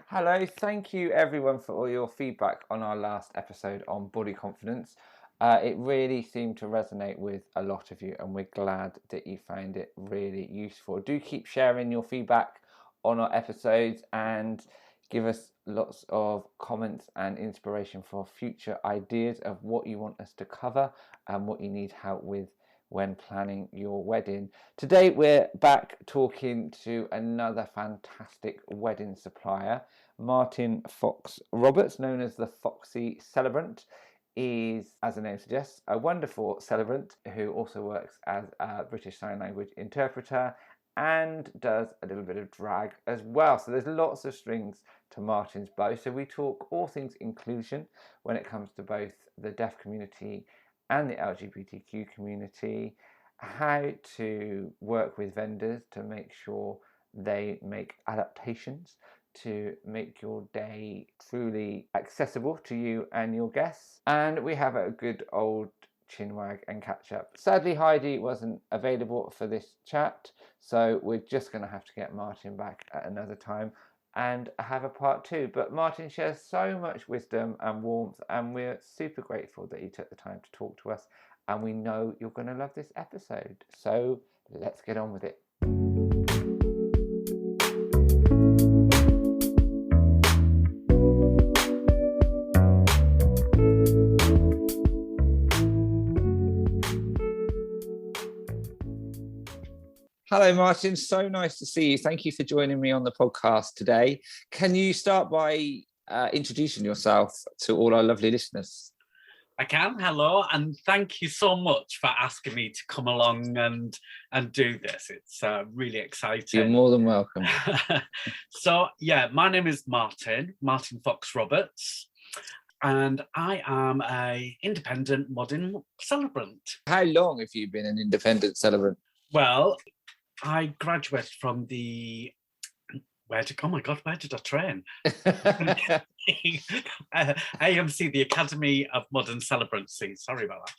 Hello, thank you everyone for all your feedback on our last episode on body confidence. It really seemed to resonate with a lot of you, and we're glad that you found it really useful. Do keep sharing your feedback on our episodes and give us lots of comments and inspiration for future ideas of what you want us to cover and what you need help with when planning your wedding. Today we're back talking to another fantastic wedding supplier. Martin Fox Roberts, known as the Foxy Celebrant, is, as the name suggests, a wonderful celebrant who also works as a British Sign Language interpreter and does a little bit of drag as well. So there's lots of strings to Martin's bow. So we talk all things inclusion when it comes to both the deaf community and the LGBTQ community, how to work with vendors to make sure they make adaptations to make your day truly accessible to you and your guests. And we have a good old chinwag and catch up. Sadly, Heidi wasn't available for this chat, so we're just going to have to get Martin back at another time and have a part two. But Martin shares so much wisdom and warmth, and we're super grateful that he took the time to talk to us, and we know you're going to love this episode. So let's get on with it. Hello, Martin. So nice to see you. Thank you for joining me on the podcast today. Can you start by introducing yourself to all our lovely listeners? I can. Hello, and thank you so much for asking me to come along and do this. It's really exciting. You're more than welcome. So, yeah, my name is Martin Fox Roberts, and I am a independent modern celebrant. How long have you been an independent celebrant? Well, I graduated from the where did I train? AMC, the Academy of Modern Celebrancy. Sorry about that.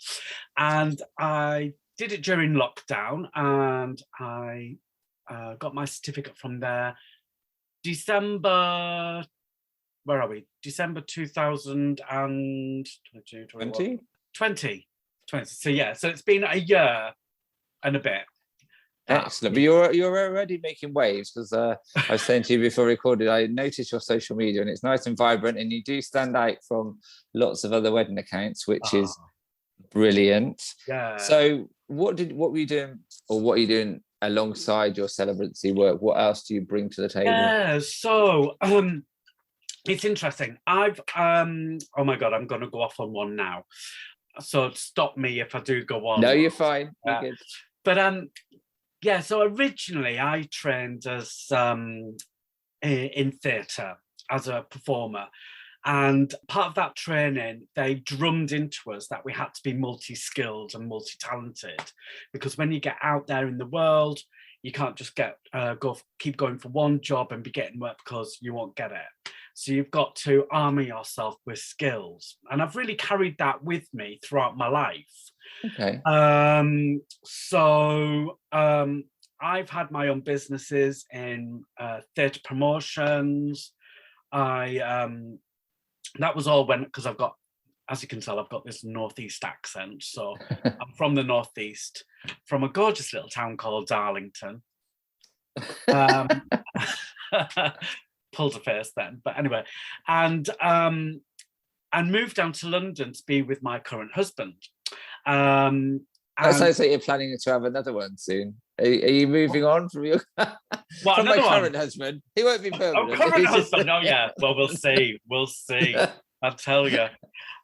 And I did it during lockdown, and I got my certificate from there. December 2020. So yeah, so it's been a year and a bit. Excellent. But you're already making waves, because I was saying to you before we recorded, I noticed your social media and it's nice and vibrant, and you do stand out from lots of other wedding accounts, which is brilliant. Yeah. So what were you doing, or what are you doing alongside your celebrancy work? What else do you bring to the table? Yeah, so it's interesting. I've oh my God, I'm gonna go off on one now. So stop me if I do go on. No, you're fine. You're good. But yeah, so originally I trained as in theatre as a performer, and part of that training they drummed into us that we had to be multi-skilled and multi-talented, because when you get out there in the world, you can't just keep going for one job and be getting work, because you won't get it. So you've got to armour yourself with skills, and I've really carried that with me throughout my life. Okay. I've had my own businesses in theatre promotions. That was all because I've got, as you can tell, I've ade this Northeast accent. So I'm from the Northeast, from a gorgeous little town called Darlington. Pulled a face then, but anyway, and moved down to London to be with my current husband. That sounds like you're planning to have another one soon. Are you moving on from your from my current husband? He won't be permanent. Oh, current husband. Oh yeah. Well, we'll see. We'll see. I'll tell you.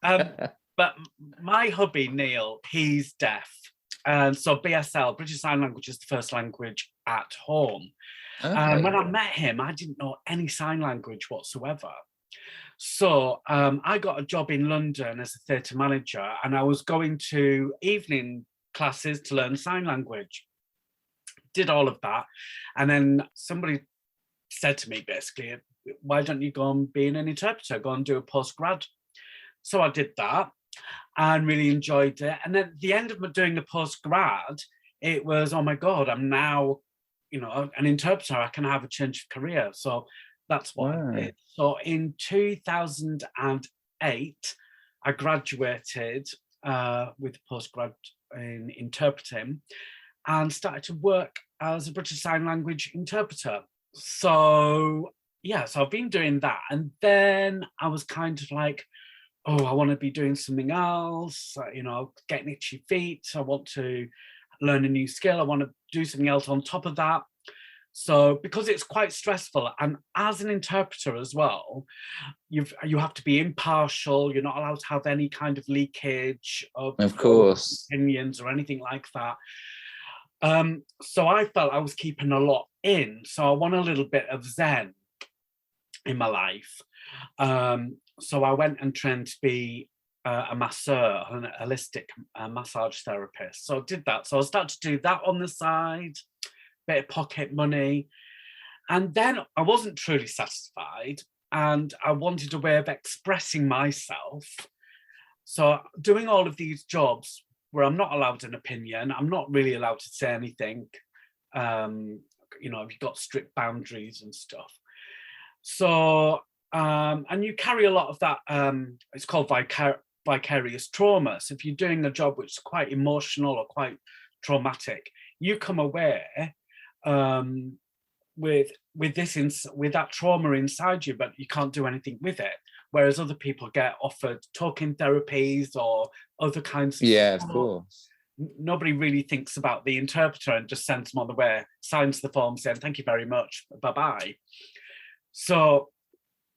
But my hubby Neil, he's deaf, and so BSL, British Sign Language, is the first language at home. Okay. And when I met him, I didn't know any sign language whatsoever. So I got a job in London as a theatre manager, and I was going to evening classes to learn sign language. Did all of that, and then somebody said to me, basically, why don't you go and be an interpreter, go and do a postgrad? So I did that and really enjoyed it. And then at the end of doing the postgrad, it was, oh my God, I'm now, an interpreter. I can have a change of career. So That's what I did. So in 2008, I graduated with a postgrad in interpreting and started to work as a British Sign Language interpreter. So yeah, so I've been doing that. And then I was kind of like, oh, I want to be doing something else, you know, getting itchy feet. I want to learn a new skill. I want to do something else on top of that. So because it's quite stressful, and as an interpreter as well, you have to be impartial. You're not allowed to have any kind of leakage of course, opinions or anything like that. So I felt I was keeping a lot in. So I want a little bit of zen in my life. So I went and trained to be a masseur, an holistic massage therapist. So I did that. So I started to do that on the side, bit of pocket money. And then I wasn't truly satisfied and I wanted a way of expressing myself. So doing all of these jobs where I'm not allowed an opinion, I'm not really allowed to say anything. You know, you've got strict boundaries and stuff. So, and you carry a lot of that, it's called vicarious trauma. So if you're doing a job which is quite emotional or quite traumatic, you come away with that trauma inside you, but you can't do anything with it. Whereas other people get offered talking therapies or other kinds of of course. Nobody really thinks about the interpreter and just sends them on the way, signs the form saying thank you very much, bye-bye. So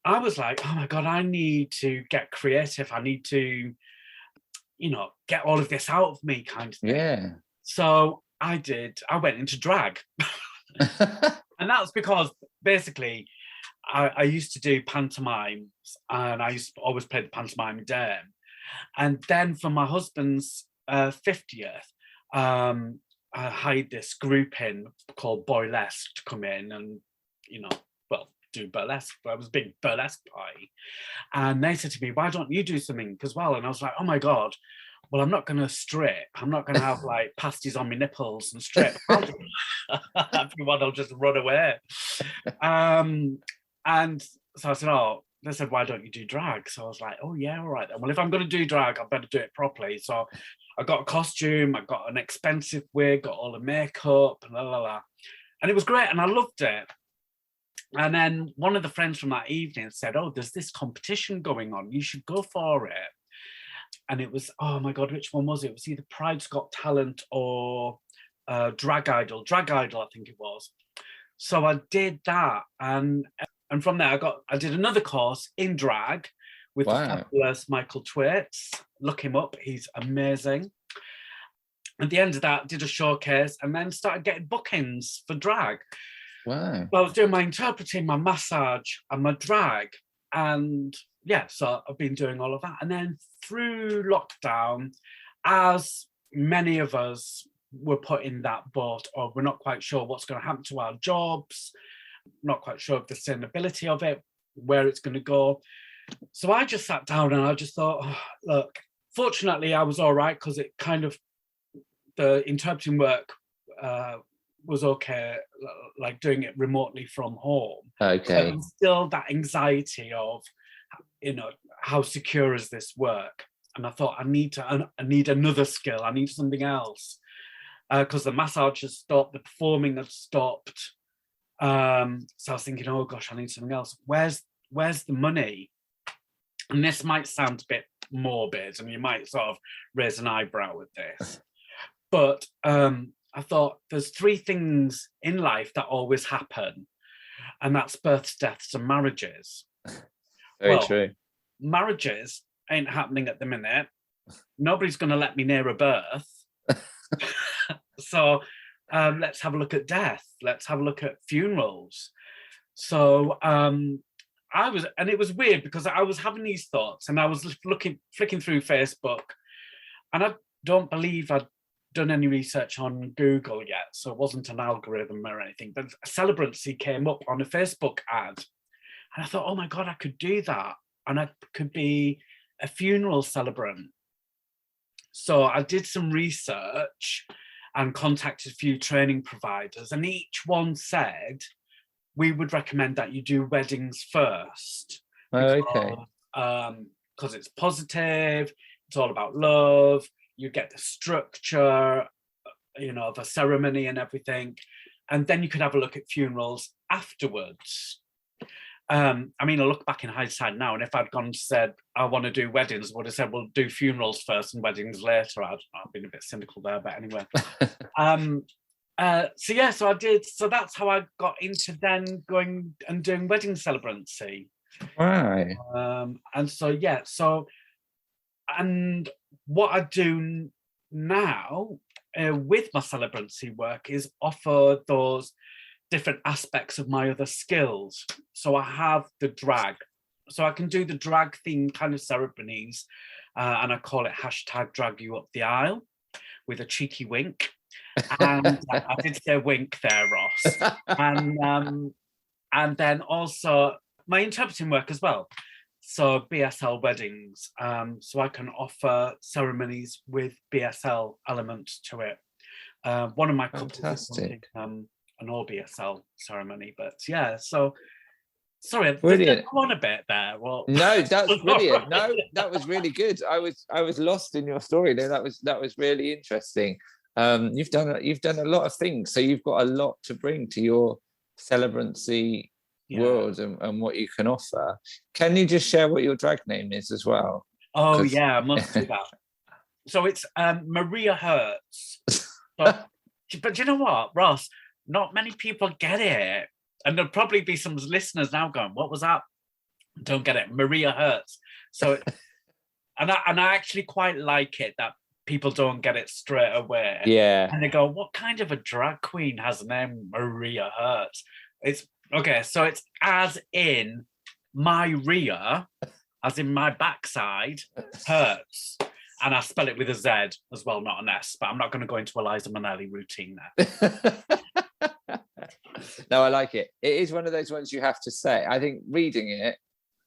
I was like, oh my God, I need to get creative. I need to, you know, get all of this out of me kind of thing. Yeah. So I went into drag. And that's because basically I used to do pantomimes and I used to always play the pantomime dame. And then for my husband's 50th, I hired this group in called Boylesque to come in and, you know, well, do burlesque. I was a big burlesque party. And they said to me, why don't you do something as well? And I was like, oh my God, well, I'm not going to strip. I'm not going to have like pasties on my nipples and strip. Everyone will just run away. And so I said, oh, they said, why don't you do drag? So I was like, oh yeah, all right then. Well, if I'm going to do drag, I better do it properly. So I got a costume, I got an expensive wig, got all the makeup, and and it was great, and I loved it. And then one of the friends from that evening said, oh, there's this competition going on. You should go for it. And it was, oh my God, which one was it? It was either Pride's Got Talent or Drag Idol. Drag Idol, I think it was. So I did that. And from there, I did another course in drag with the fabulous Michael Twaits. Look him up. He's amazing. At the end of that, did a showcase and then started getting bookings for drag. Wow. Well, I was doing my interpreting, my massage, and my drag. And yeah, so I've been doing all of that. And then through lockdown, as many of us were put in that boat, or we're not quite sure what's going to happen to our jobs, not quite sure of the sustainability of it, where it's going to go. So I just sat down and I just thought, oh, look, fortunately I was all right because it kind of, the interpreting work was okay, like doing it remotely from home. Okay. But still that anxiety of, you know, how secure is this work? And I thought, I need another skill. I need something else. Because the massage has stopped, the performing has stopped. So I was thinking, oh gosh, I need something else. Where's the money? And this might sound a bit morbid and you might sort of raise an eyebrow at this. But I thought there's three things in life that always happen. And that's births, deaths, and marriages. Very true. Marriages ain't happening at the minute. Nobody's going to let me near a birth. So let's have a look at death. Let's have a look at funerals. So it was weird because I was having these thoughts and I was flicking through Facebook, and I don't believe I'd done any research on Google yet, so it wasn't an algorithm or anything, but celebrancy came up on a Facebook ad. And I thought, oh my God, I could do that. And I could be a funeral celebrant. So I did some research and contacted a few training providers, and each one said, we would recommend that you do weddings first. Okay. Because it's positive, it's all about love, you get the structure, of a ceremony and everything. And then you could have a look at funerals afterwards. I look back in hindsight now, and if I'd gone and said, I want to do weddings, I would have said, well, do funerals first and weddings later. I've been a bit cynical there, but anyway. So I did. So that's how I got into then going and doing wedding celebrancy. Right. And what I do now with my celebrancy work is offer those different aspects of my other skills. So I have the drag. So I can do the drag themed kind of ceremonies, and I call it #drag you up the aisle with a cheeky wink. And I did say wink there, Ross. And then also my interpreting work as well. So BSL weddings. So I can offer ceremonies with BSL elements to it. One of my couples is wanting, an all BSL ceremony, but yeah. So sorry, brilliant. Go on a bit there. Well, no, that's brilliant. No, that was really good. I was lost in your story there. That was really interesting. You've done a lot of things, so you've got a lot to bring to your celebrancy world and what you can offer. Can you just share what your drag name is as well? Oh yeah, I must do that. So it's Maria Hertz. But you know what, Ross? Not many people get it, and there'll probably be some listeners now going, "What was that?" Don't get it, Maria Hertz. So, and I actually quite like it that people don't get it straight away. Yeah. And they go, what kind of a drag queen has the name Maria Hertz? It's okay, so it's as in my Rhea, as in my backside, Hertz. And I spell it with a Z as well, not an S, but I'm not going to go into Eliza Minnelli routine there. No, I like it. It is one of those ones you have to say. I think reading it,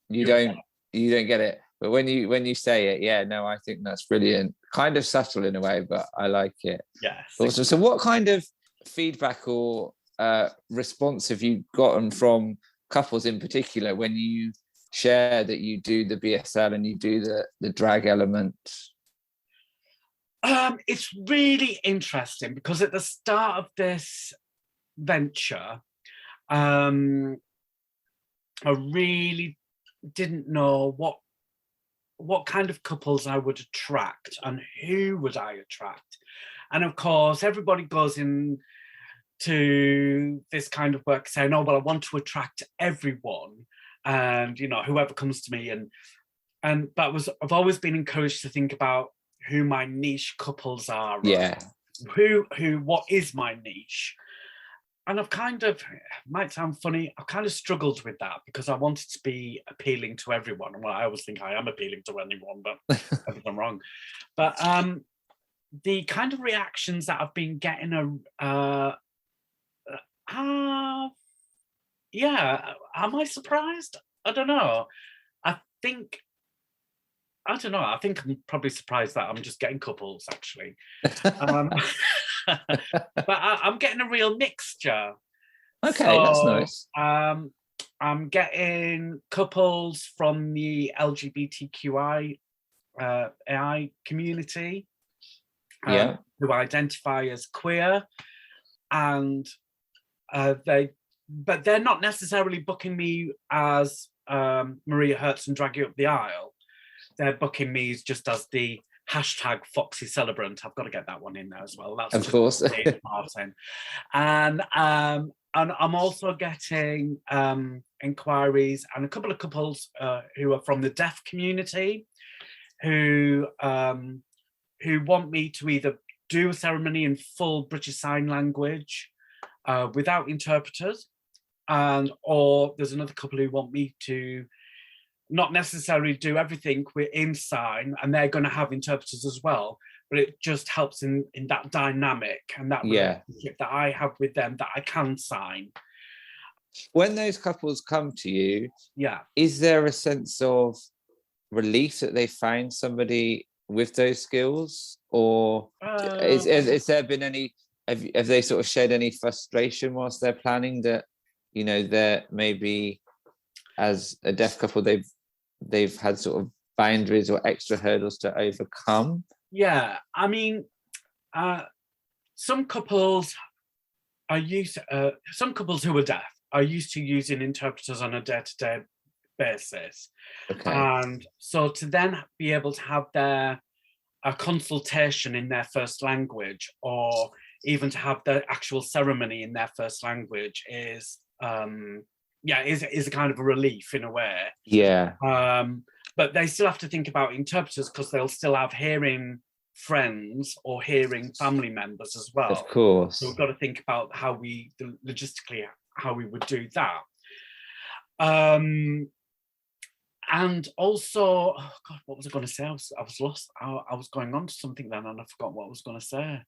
you don't get it. But when you say it, yeah, no, I think that's brilliant. Kind of subtle in a way, but I like it. Yes. Awesome. So what kind of feedback or response have you gotten from couples in particular when you share that you do the BSL and you do the drag element? It's really interesting because at the start of this venture, I really didn't know what kind of couples I would attract and who would I attract. And of course, everybody goes in to this kind of work saying, oh, well, I want to attract everyone and, whoever comes to me. But I've always been encouraged to think about who my niche couples are. Yeah. What is my niche? And I've might sound funny, I've kind of struggled with that because I wanted to be appealing to everyone. Well, I always think I am appealing to anyone, but I'm wrong. But the kind of reactions that I've been getting am I surprised? I don't know. I think I'm probably surprised that I'm just getting couples, actually. But I'm getting a real mixture. Okay, that's nice. I'm getting couples from the LGBTQI AI community who identify as queer, and but they're not necessarily booking me as Maria Hertz and Drag You Up the Aisle. They're booking me just as the #Foxy Celebrant. I've got to get that one in there as well. That's of course. Martin. And I'm also getting inquiries and a couple of couples who are from the deaf community who want me to either do a ceremony in full British Sign Language without interpreters, or there's another couple who want me to not necessarily do everything in sign, and they're going to have interpreters as well, but it just helps in that dynamic and that relationship that I have with them that I can sign. When those couples come to you, is there a sense of relief that they found somebody with those skills, or has there been any? Have they sort of shared any frustration whilst they're planning that you know, they're maybe as a deaf couple, they've had sort of boundaries or extra hurdles to overcome? Yeah, I mean, some couples some couples who are deaf are used to using interpreters on a day-to-day basis. Okay. And so to then be able to have a consultation in their first language, or even to have the actual ceremony in their first language is a kind of a relief in a way. Yeah. But they still have to think about interpreters because they'll still have hearing friends or hearing family members as well. Of course. So we've got to think about logistically how we would do that. And also, oh God, what was I going to say? I was lost. I was going on to something then, and I forgot what I was going to say.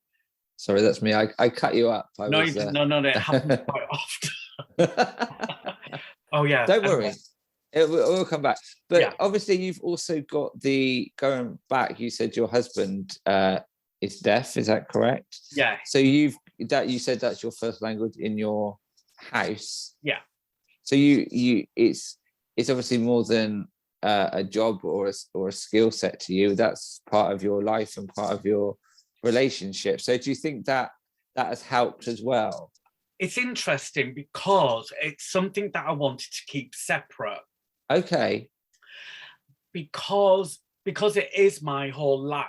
Sorry, that's me. I cut you up. No, it happens quite often. Oh yeah. Don't worry. We'll come back. But obviously you've also got going back, you said your husband is deaf, is that correct? Yeah. So you said that's your first language in your house. Yeah. So it's obviously more than a job or a skill set to you. That's part of your life and part of your relationship. So do you think that has helped as well? It's interesting because it's something that I wanted to keep separate. Okay. Because it is my whole life.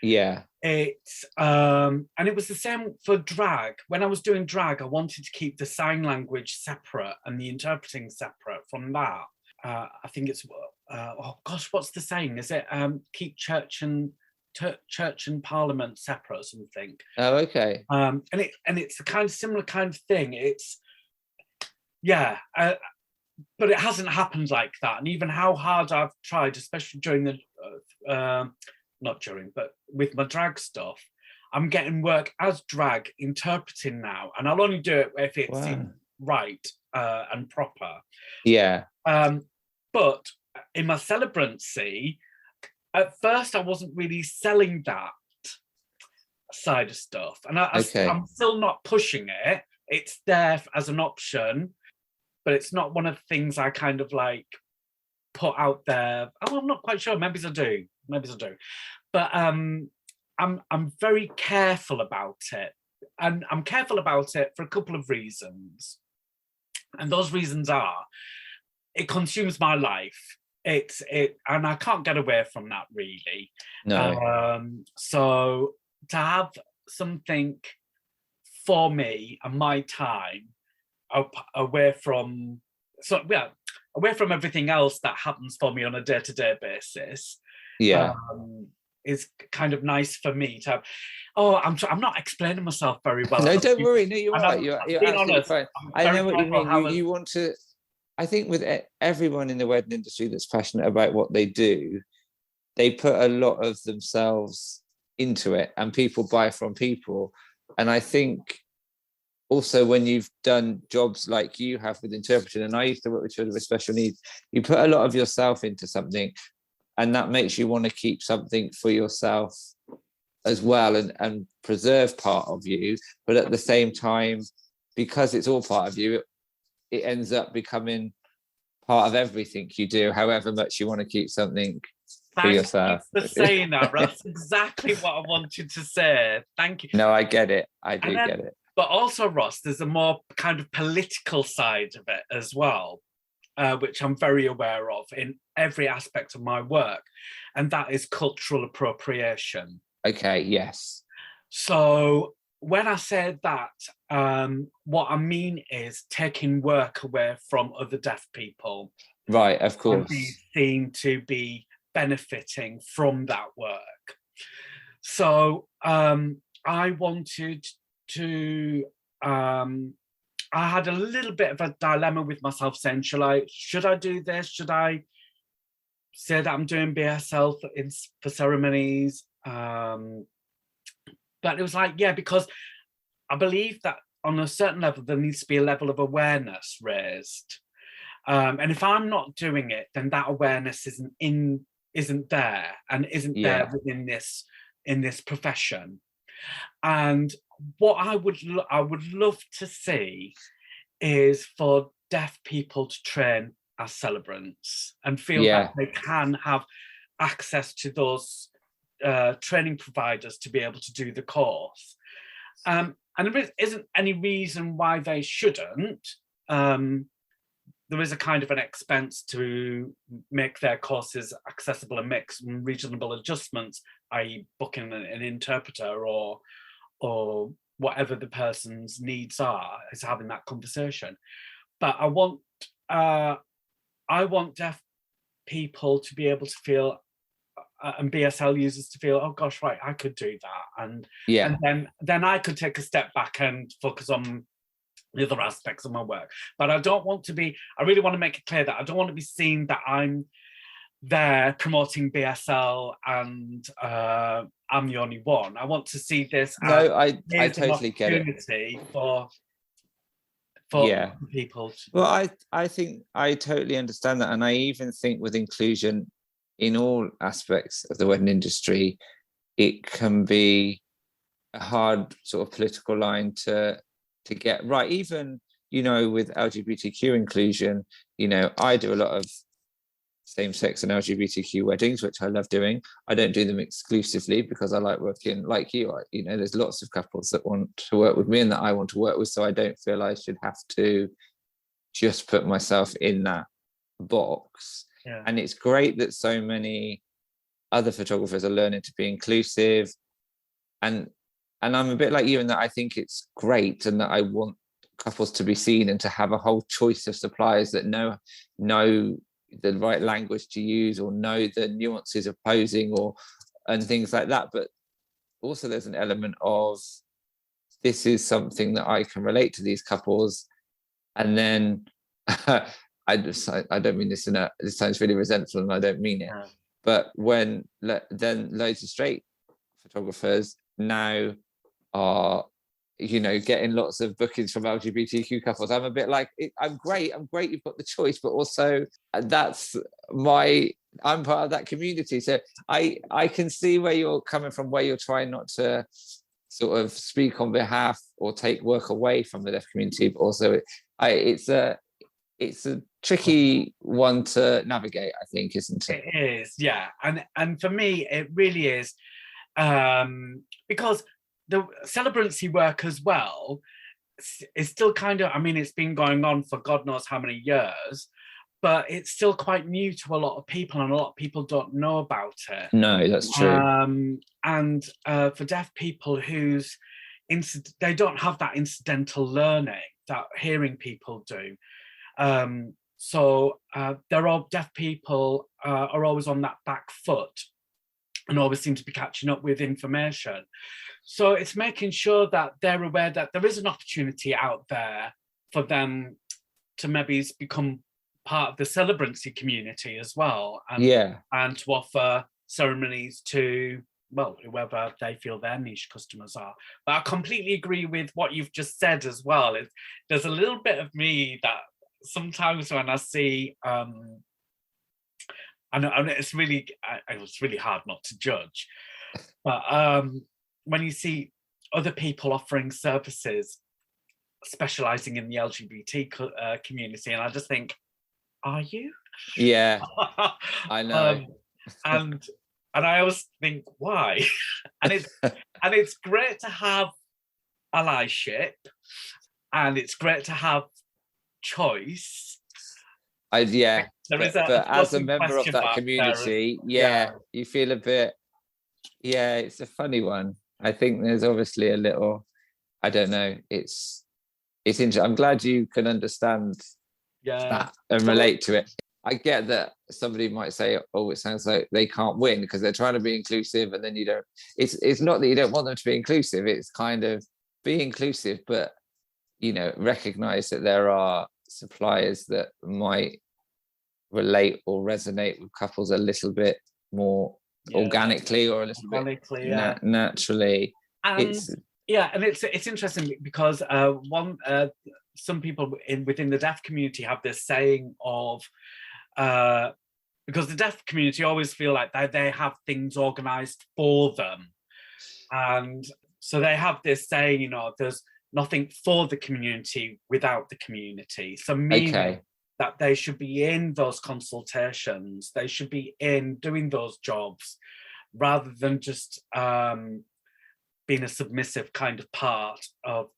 Yeah. It's and it was the same for drag. When I was doing drag, I wanted to keep the sign language separate and the interpreting separate from that. I think it's oh gosh, what's the saying? Is it keep church and parliament separate or something? Oh, okay. And it's a kind of similar kind of thing. It's but it hasn't happened like that. And even how hard I've tried, especially during but with my drag stuff, I'm getting work as drag interpreting now. And I'll only do it if it's right and proper. Yeah. But in my celebrancy, at first I wasn't really selling that side of stuff. And I'm still not pushing it. It's there as an option. But it's not one of the things I kind of like put out there. Oh, I'm not quite sure. Maybe I do. But I'm very careful about it, and I'm careful about it for a couple of reasons. And those reasons are, it consumes my life. And I can't get away from that really. No. So to have something for me and my time away from everything else that happens for me on a day-to-day basis, is kind of nice for me to have. I'm not explaining myself very well. No, don't worry. No, you're right. You're absolutely honest, fine. I know what you mean. You want to. I think with everyone in the wedding industry that's passionate about what they do, they put a lot of themselves into it, and people buy from people. And I think also when you've done jobs like you have with interpreting, and I used to work with children with special needs, you put a lot of yourself into something, and that makes you want to keep something for yourself as well, and preserve part of you. But at the same time, because it's all part of you, it ends up becoming part of everything you do, however much you want to keep something for yourself. Thanks for saying that. That's exactly what I wanted to say. Thank you. No, I get it. I do get it. But also, Ross, there's a more kind of political side of it as well, which I'm very aware of in every aspect of my work, and that is cultural appropriation. Okay, yes. So when I say that, what I mean is taking work away from other deaf people. Right, of course. And they seem to be benefiting from that work. So I wanted to, I had a little bit of a dilemma with myself saying, should I do this? Should I say that I'm doing BSL for ceremonies? But it was like, because I believe that on a certain level, there needs to be a level of awareness raised. And if I'm not doing it, then that awareness isn't there and isn't there within this profession. And what I would love to see is for deaf people to train as celebrants and feel that they can have access to those training providers to be able to do the course. And there isn't any reason why they shouldn't. There is a kind of an expense to make their courses accessible and make some reasonable adjustments, i.e. booking an interpreter or whatever the person's needs are, is having that conversation. But I want deaf people to be able to feel, and BSL users to feel, oh gosh, right, I could do that, and then I could take a step back and focus on the other aspects of my work. But I really want to make it clear that I don't want to be seen that I'm there promoting BSL and I'm the only one. I want to see this as I totally get it. for people. Well, I think I totally understand that, and I even think with inclusion in all aspects of the wedding industry, it can be a hard sort of political line to get right. Even, with LGBTQ inclusion, I do a lot of same-sex and LGBTQ weddings, which I love doing. I don't do them exclusively because I like working like you. There's lots of couples that want to work with me and that I want to work with, so I don't feel I should have to just put myself in that box. Yeah. And it's great that so many other photographers are learning to be inclusive, and I'm a bit like you in that I think it's great, and that I want couples to be seen and to have a whole choice of suppliers that know the right language to use or know the nuances of posing and things like that. But also there's an element of, this is something that I can relate to these couples. And then I don't mean this this sounds really resentful, and I don't mean it. Yeah. But then loads of straight photographers now are, getting lots of bookings from LGBTQ couples. I'm a bit like, I'm great you've got the choice, but also I'm part of that community. So I can see where you're coming from, where you're trying not to sort of speak on behalf or take work away from the deaf community, but also it's a tricky one to navigate, I think, isn't it? It is, yeah. And for me, it really is, because the celebrancy work as well is still kind of, it's been going on for God knows how many years, but it's still quite new to a lot of people, and a lot of people don't know about it. No, that's true. And for deaf people they don't have that incidental learning that hearing people do. So they're all deaf people are always on that back foot and always seem to be catching up with information. So it's making sure that they're aware that there is an opportunity out there for them to maybe become part of the celebrancy community as well, and to offer ceremonies to, well, whoever they feel their niche customers are. But I completely agree with what you've just said as well. There's a little bit of me that sometimes when I see, and it's really hard not to judge, but when you see other people offering services specializing in the LGBT community, and I just think, are you? Yeah, I know. And I always think, why? and it's great to have allyship, and it's great to have choice. But as a member of that community, you feel a bit. Yeah, it's a funny one. I think there's obviously a little, I don't know. It's interesting. I'm glad you can understand that and relate to it. I get that somebody might say, oh, it sounds like they can't win because they're trying to be inclusive, and then you don't. It's not that you don't want them to be inclusive. It's kind of be inclusive, but recognize that there are suppliers that might relate or resonate with couples a little bit more organically or a little bit naturally. And it's interesting because some people within the deaf community have this saying of, because the deaf community always feel like they have things organized for them, and so they have this saying, nothing for the community without the community. So meaning that they should be in those consultations, they should be in doing those jobs, rather than just being a submissive kind of part of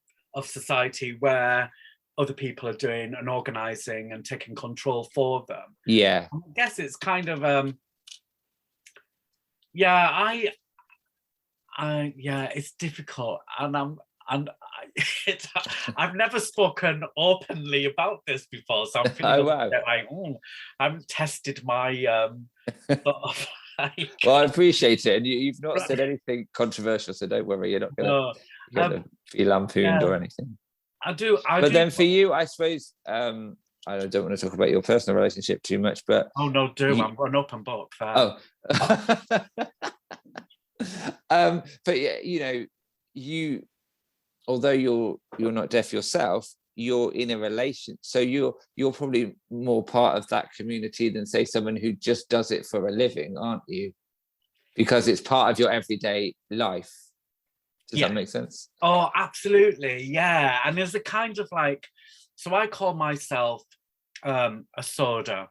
society where other people are doing and organizing and taking control for them. Yeah. I guess it's kind of yeah, it's difficult, and I've never spoken openly about this before, so I'm feeling a bit like, I haven't tested my sort of like... Well, I appreciate it, and you've not said anything controversial, so don't worry, you're not going to be lampooned or anything. I do. Then for you, I suppose, I don't want to talk about your personal relationship too much, but I'm an open book. But yeah, you, although you're not deaf yourself, you're in a relation, so you're probably more part of that community than, say, someone who just does it for a living, aren't you? Because it's part of your everyday life. Does that make sense? Oh, absolutely, yeah. And there's a kind of like, so I call myself a SODA,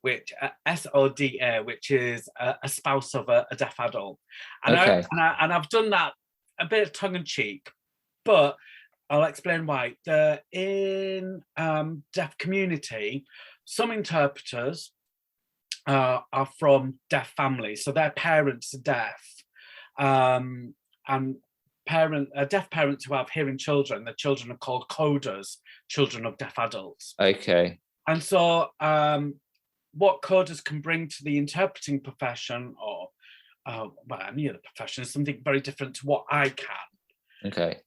which SODA, which is a spouse of a deaf adult, and I've done that a bit tongue in cheek, but I'll explain why. In deaf community, some interpreters are from deaf families, so their parents are deaf, and deaf parents who have hearing children, their children are called coders, children of deaf adults. Okay. And so what coders can bring to the interpreting profession, or any other profession, is something very different to what I can. Okay.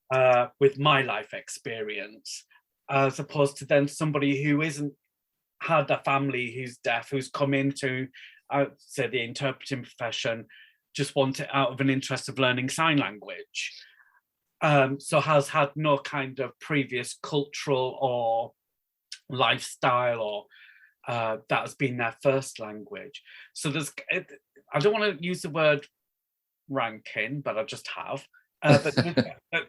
With my life experience, as opposed to then somebody who isn't had a family who's deaf, who's come into, say, the interpreting profession, just want it out of an interest of learning sign language. So has had no kind of previous cultural or lifestyle, or that has been their first language. So I don't want to use the word ranking, but I just have. But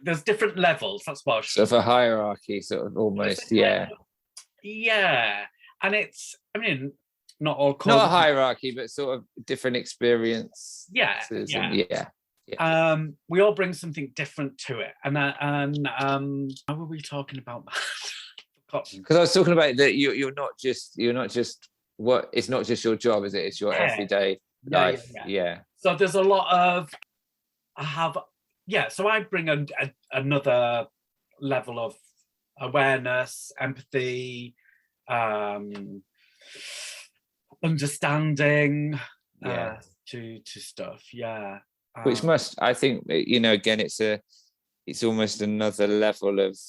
there's different levels. That's what I should sort of a hierarchy, sort of almost. Yeah. And it's, I mean, not all not a hierarchy, but sort of different experience. Yeah. We all bring something different to it, and how were we talking about that? Because I was talking about that you're not just what, it's not just your job, is it? It's your everyday life. Yeah. So there's a lot of so I bring another level of awareness, empathy, understanding to stuff. Yeah. Which must, I think, again, it's almost another level of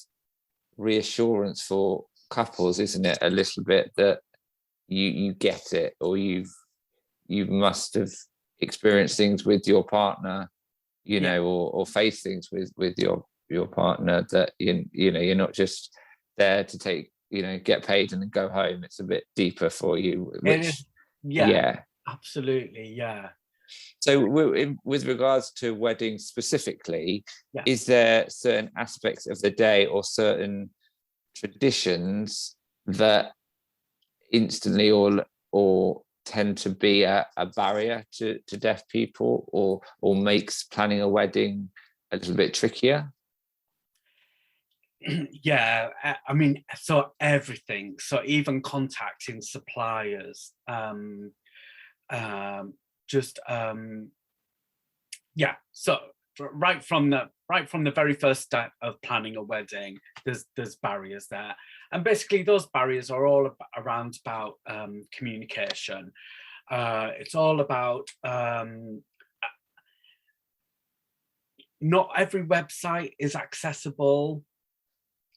reassurance for couples, isn't it? A little bit that you get it, or you must have experienced things with your partner, or face things with your partner, that you're not just there to take, get paid and then go home. It's a bit deeper for you. Which, absolutely, yeah. So with regards to weddings specifically, is there certain aspects of the day or certain traditions that instantly or tend to be a barrier to deaf people, or makes planning a wedding a little bit trickier? Yeah, I mean, so everything. So even contacting suppliers, so right from the very first step of planning a wedding, there's barriers there, and basically those barriers are all around about communication. It's all about not every website is accessible.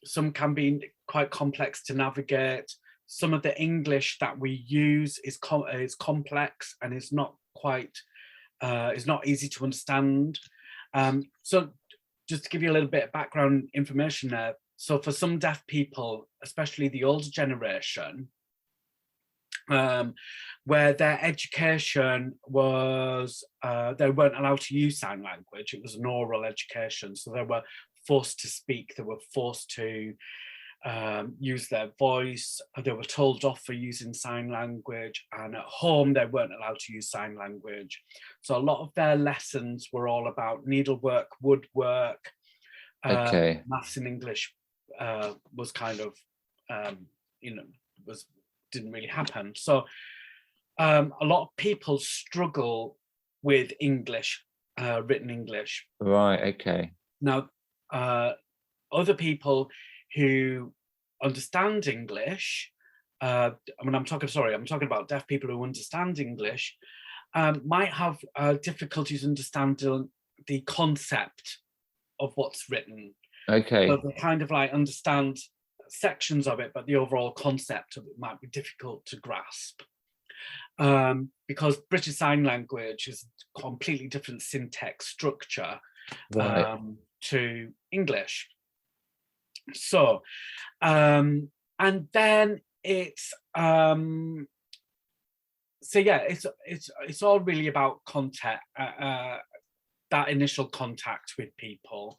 Some can be quite complex to navigate. Some of the English that we use is complex and is not quite, is not easy to understand. So just to give you a little bit of background information there. So for some deaf people, especially the older generation, where their education was, they weren't allowed to use sign language. It was an oral education. So they were forced to speak. They were forced to use their voice. They were told off for using sign language, and at home they weren't allowed to use sign language. So a lot of their lessons were all about needlework, woodwork, Okay. maths and English was kind of, didn't really happen. So a lot of people struggle with English, written English. Right. Okay. Now, other people who understand English, I'm talking about deaf people who understand English, might have difficulties understanding the concept of what's written. Okay. So they kind of like understand sections of it, but the overall concept of it might be difficult to grasp. Because British Sign Language is a completely different syntax structure to English. So, and then it's all really about contact, that initial contact with people,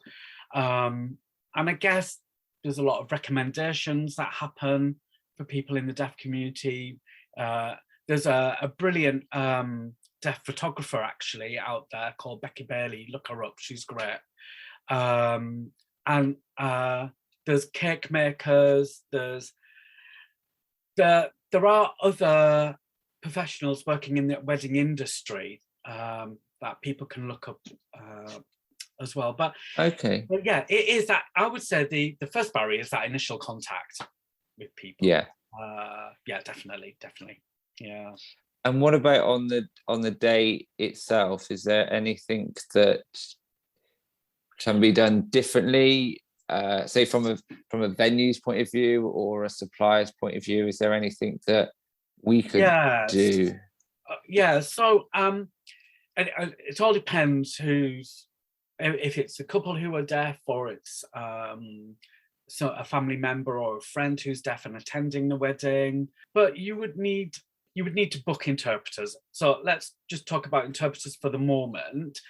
and I guess there's a lot of recommendations that happen for people in the deaf community. There's a brilliant deaf photographer actually out there called Becky Bailey. Look her up; she's great. And there's cake makers. There are other professionals working in the wedding industry that people can look up as well. But yeah, it is that, I would say the first barrier is that initial contact with people. Yeah. Yeah, definitely. Yeah. And what about on the day itself? Is there anything that can be done differently? Say from a venue's point of view or a supplier's point of view, is there anything that we could do? Yeah. So it all depends if it's a couple who are deaf, or it's so a family member or a friend who's deaf and attending the wedding. But you would need to book interpreters. So let's just talk about interpreters for the moment.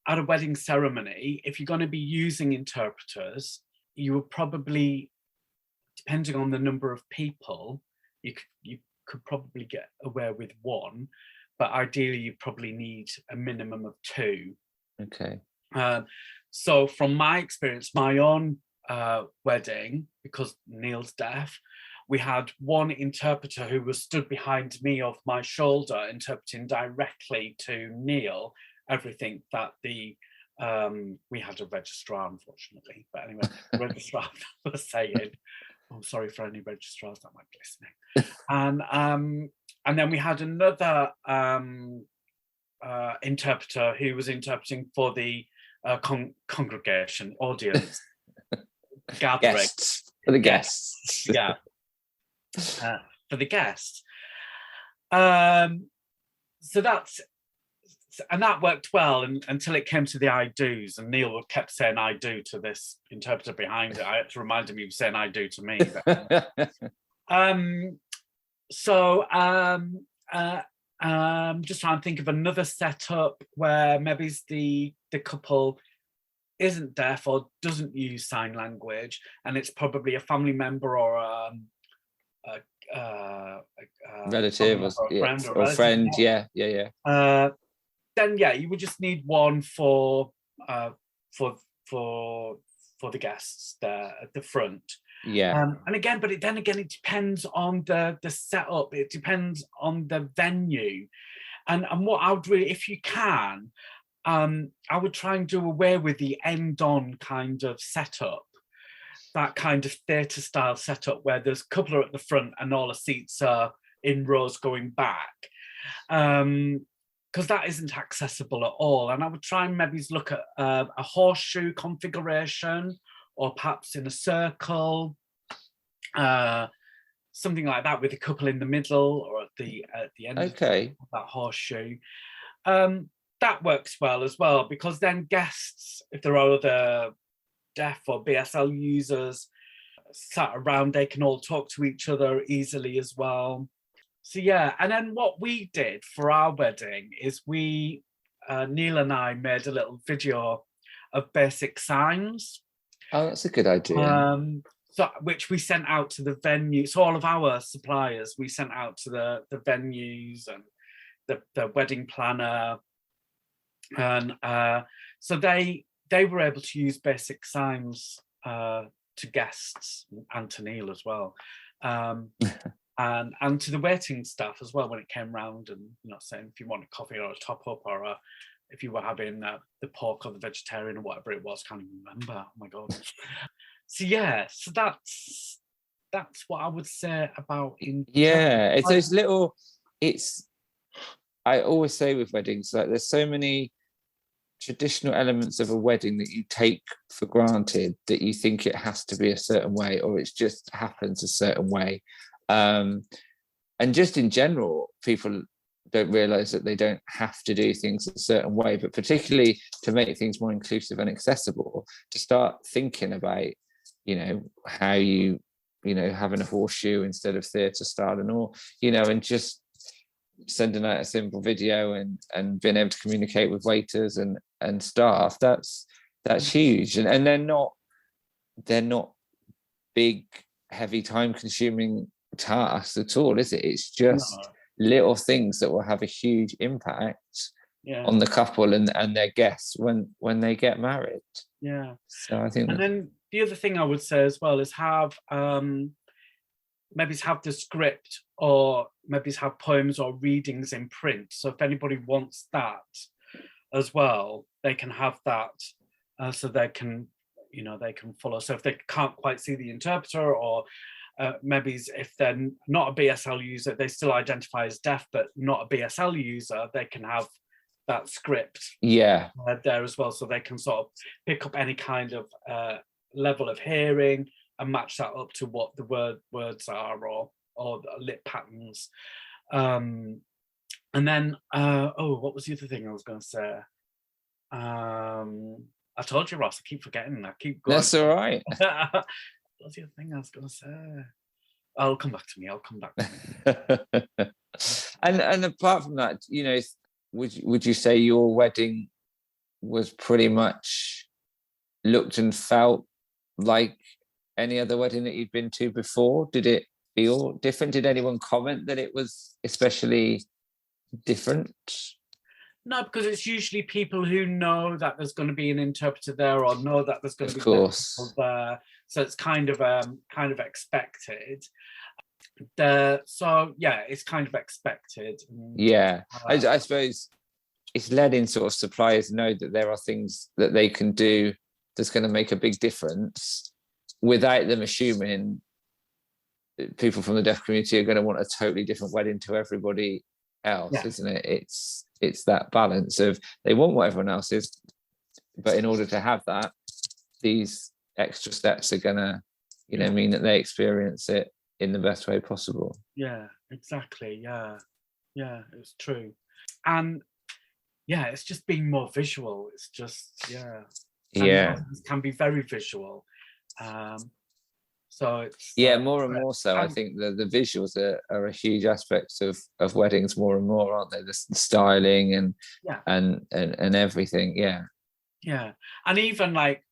At a wedding ceremony, if you're going to be using interpreters, you will probably, depending on the number of people, you could probably get away with one, but ideally you probably need a minimum of two. Okay. So from my experience, my own wedding, because Neil's deaf, we had one interpreter who was stood behind me off my shoulder, interpreting directly to Neil everything that we had a registrar, unfortunately, but anyway, the registrar was saying, I'm sorry for any registrars that might be listening. And then we had another interpreter who was interpreting for the congregation, audience, gathering. Guests. For the guests. Yeah. For the guests. So that worked well until it came to the I do's, and Neil kept saying I do to this interpreter behind it. I had to remind him he was saying I do to me. Just trying to think of another setup where maybe the couple isn't deaf or doesn't use sign language, and it's probably a family member or a relative or friend. Yeah. Then you would just need one for the guests there at the front. Yeah. And again, it depends on the setup. It depends on the venue, and what I would really, if you can, I would try and do away with the end-on kind of setup, that kind of theatre style setup where there's a couple at the front and all the seats are in rows going back. Because that isn't accessible at all. And I would try and maybe look at a horseshoe configuration, or perhaps in a circle, something like that, with a couple in the middle or at the end of that horseshoe. That works well as well, because then guests, if there are other deaf or BSL users sat around, they can all talk to each other easily as well. So yeah, and then what we did for our wedding is Neil and I made a little video of basic signs. Oh, that's a good idea. So which we sent out to the venue. So all of our suppliers, we sent out to the venues and the wedding planner, and so they were able to use basic signs to guests and to Neil as well, and to the waiting staff as well when it came round, and saying if you want a coffee or a top up, or if you were having the pork or the vegetarian or whatever it was, can't even remember. Oh my god. So yeah, so that's what I would say about it's those little. I always say with weddings, like there's so many traditional elements of a wedding that you take for granted, that you think it has to be a certain way, or it just happens a certain way. And just in general, people don't realize that they don't have to do things a certain way, but particularly to make things more inclusive and accessible, to start thinking about, how having a horseshoe instead of theatre style, and just sending out a simple video and being able to communicate with waiters and staff. That's huge, and they're not big, heavy, time consuming tasks at all, is it? It's just little things that will have a huge impact on the couple and their guests when they get married. Yeah. So I think. And then the other thing I would say as well is have maybe have the script, or maybe have poems or readings in print. So if anybody wants that as well, they can have that, so they can follow. So if they can't quite see the interpreter, or maybe if they're not a BSL user, they still identify as deaf but not a BSL user, they can have that script there as well, so they can sort of pick up any kind of level of hearing and match that up to what the words are, or lip patterns. And then what was the other thing I was going to say? I told you, Ross, I keep forgetting. I keep going. That's all right. What's the other thing I was going to say? I'll come back to me. And apart from that, would you say your wedding was pretty much looked and felt like any other wedding that you'd been to before? Did it feel different? Did anyone comment that it was especially different? No, because it's usually people who know that there's going to be an interpreter there, or know that there's going to be people there. So it's kind of expected. So yeah, it's kind of expected. Yeah, I suppose it's letting sort of suppliers know that there are things that they can do that's going to make a big difference, without them assuming people from the deaf community are going to want a totally different wedding to everybody else, isn't it? It's that balance of they want what everyone else is, but in order to have that, these extra steps are gonna mean that they experience it in the best way possible. Yeah, exactly. Yeah, it's true. And it's just being more visual. It's just it can be very visual. So it's more and more so. I think the visuals are a huge aspect of weddings, more and more, aren't they? The styling and everything. Yeah, and even like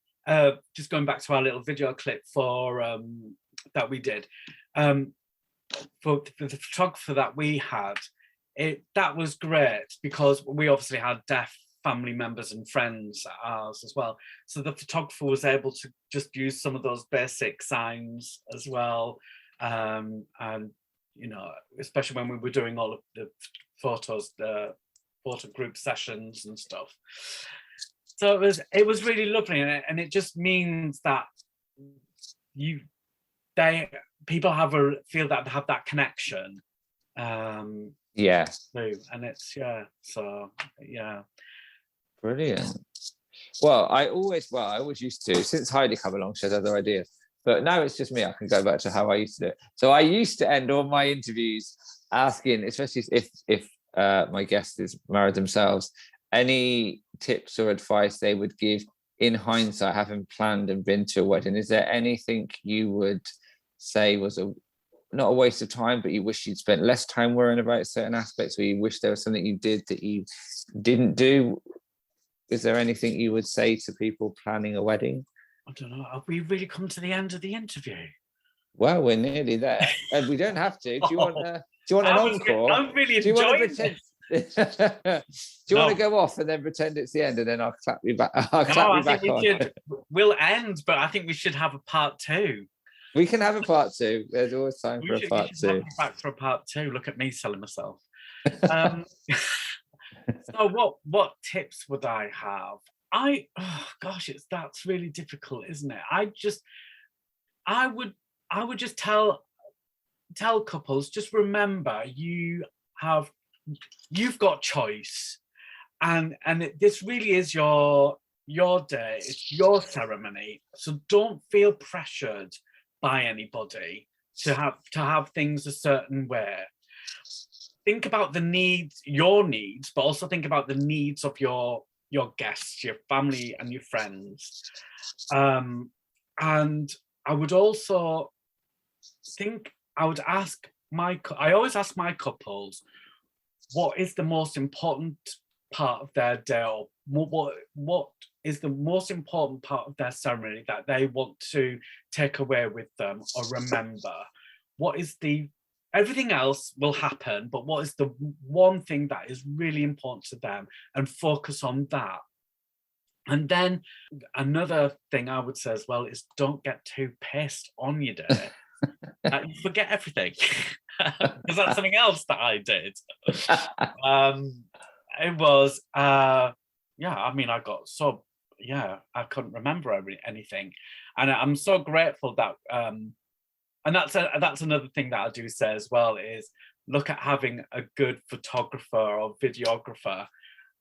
just going back to our little video clip for that we did, for the photographer that we had, that was great, because we obviously had deaf family members and friends at ours as well. So the photographer was able to just use some of those basic signs as well. And, especially when we were doing all of the photos, the photo group sessions and stuff. So it was really lovely. And it just means that people feel that they have that connection. And it's, brilliant. Well, I always used to, since Heidi come along, she has other ideas, but now it's just me. I can go back to how I used to do it. So I used to end all my interviews asking, especially if my guest is married themselves, any tips or advice they would give in hindsight, having planned and been to a wedding. Is there anything you would say was not a waste of time, but you wish you'd spent less time worrying about certain aspects, or you wish there was something you did that you didn't do? Is there anything you would say to people planning a wedding? I don't know. Have we really come to the end of the interview? Well, we're nearly there, and we don't have to. Do you want an encore? I'm really Do you want to enjoying pretend? this. Do you want to go off and then pretend it's the end, and then I'll clap you back? I think we should. We'll end, but I think we should have a part 2. We can have a part 2. There's always time for a part 2. Back for a part 2. Look at me selling myself. So what tips would I have? That's really difficult, isn't it? I would just tell couples, just remember you've got choice, and this really is your day, it's your ceremony. So don't feel pressured by anybody to have things a certain way. Think about your needs, but also think about the needs of your guests, your family and your friends. And I would also I always ask my couples, what is the most important part of their day, or what is the most important part of their ceremony that they want to take away with them or remember? Everything else will happen, but what is the one thing that is really important to them, and focus on that. And then another thing I would say as well is, don't get too pissed on your day. You forget everything, because that's something else that I did. It was, I got so, I couldn't remember anything. And I'm so grateful that, and that's another thing that I do say as well, is look at having a good photographer or videographer,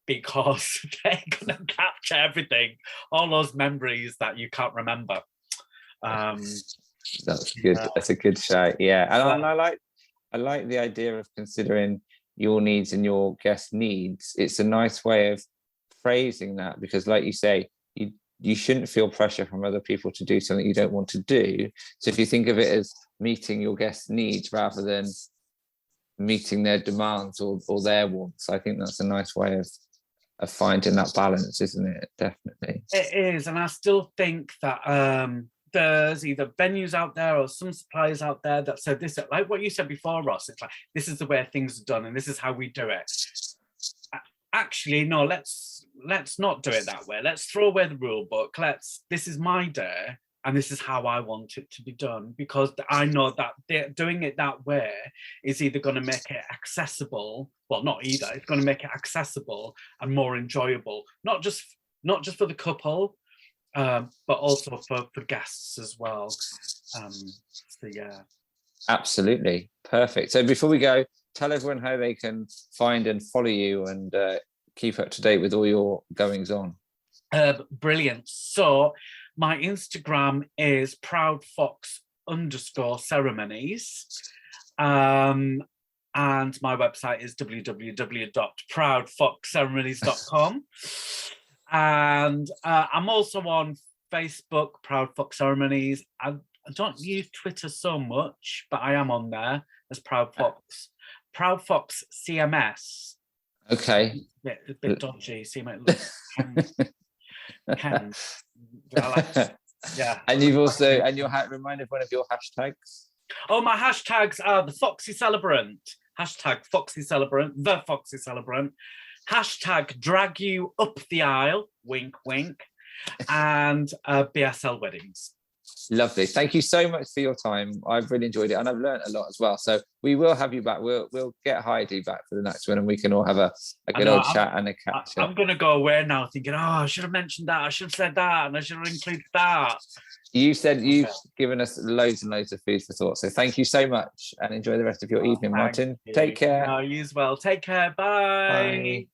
because they're going to capture everything, all those memories that you can't remember. That's good. That's a good shout. Yeah, and I like the idea of considering your needs and your guest needs. It's a nice way of phrasing that, because, like you say, you shouldn't feel pressure from other people to do something you don't want to do. So if you think of it as meeting your guests' needs rather than meeting their demands or their wants, I think that's a nice way of finding that balance, isn't it? Definitely. It is. And I still think that there's either venues out there or some suppliers out there that said this, like what you said before, Ross, it's like, this is the way things are done and this is how we do it. Actually, no, let's not do it that way. Let's throw away the rule book. This is my day and this is how I want it to be done, because I know that doing it that way is either going to make it accessible, well, not either, it's going to make it accessible and more enjoyable, not just for the couple, but also for guests as well. So yeah. Absolutely. Perfect. So before we go, tell everyone how they can find and follow you and keep up to date with all your goings on. Brilliant. So my Instagram is proudfox_ceremonies. And my website is www.proudfoxceremonies.com. And I'm also on Facebook, Proud Fox Ceremonies. I don't use Twitter so much, but I am on there as Proud Fox. Proud Fox CMS. Okay. A bit dodgy. See my pen. Yeah. And you've also, and you'll remind everyone of your hashtags. Oh, my hashtags are the Foxy Celebrant. Hashtag Foxy Celebrant. The Foxy Celebrant. Hashtag drag you up the aisle. Wink, wink. And BSL weddings. Lovely. Thank you so much for your time. I've really enjoyed it and I've learned a lot as well. So we will have you back. We'll get Heidi back for the next one and we can all have a good old chat and a catch up. I'm going to go away now thinking, I should have mentioned that. I should have said that and I should have included that. You've given us loads and loads of food for thought. So thank you so much and enjoy the rest of your evening, Martin. Take care. You as well. Take care. Bye. Bye.